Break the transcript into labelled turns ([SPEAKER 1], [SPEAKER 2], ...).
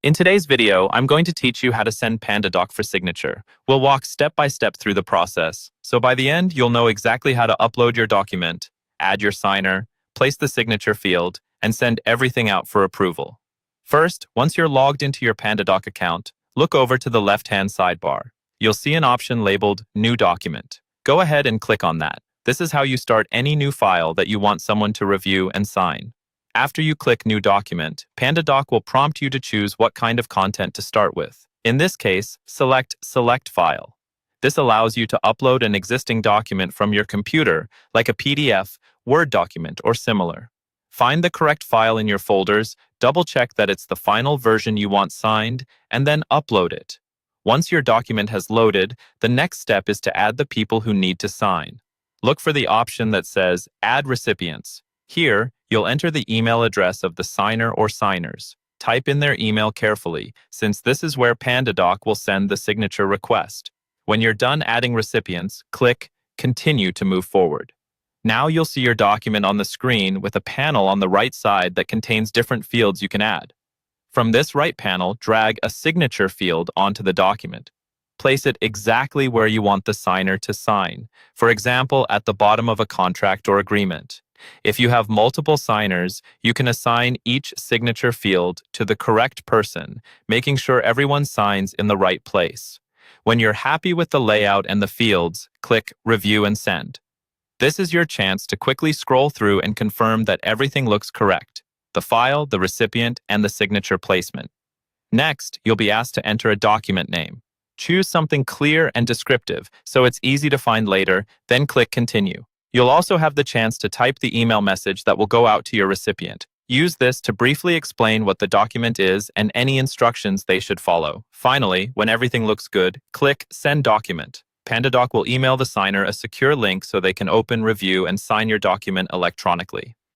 [SPEAKER 1] In today's video, I'm going to teach you how to send Pandadoc for signature. We'll walk step by step through the process, so by the end, you'll know exactly how to upload your document, add your signer, place the signature field, and send everything out for approval. First, once you're logged into your Pandadoc account, look over to the left-hand sidebar. You'll see an option labeled New Document. Go ahead and click on that. This is how you start any new file that you want someone to review and sign. After you click New Document, Pandadoc will prompt you to choose what kind of content to start with. In this case, select Select File. This allows you to upload an existing document from your computer, like a PDF, Word document, or similar. Find the correct file in your folders, double-check that it's the final version you want signed, and then upload it. Once your document has loaded, the next step is to add the people who need to sign. Look for the option that says Add Recipients. Here, you'll enter the email address of the signer or signers. Type in their email carefully, since this is where Pandadoc will send the signature request. When you're done adding recipients, click Continue to move forward. Now you'll see your document on the screen with a panel on the right side that contains different fields you can add. From this right panel, drag a signature field onto the document. Place it exactly where you want the signer to sign, for example, at the bottom of a contract or agreement. If you have multiple signers, you can assign each signature field to the correct person, making sure everyone signs in the right place. When you're happy with the layout and the fields, click Review and Send. This is your chance to quickly scroll through and confirm that everything looks correct: the file, the recipient, and the signature placement. Next, you'll be asked to enter a document name. Choose something clear and descriptive so it's easy to find later, then click Continue. You'll also have the chance to type the email message that will go out to your recipient. Use this to briefly explain what the document is and any instructions they should follow. Finally, when everything looks good, click Send Document. Pandadoc will email the signer a secure link so they can open, review, and sign your document electronically.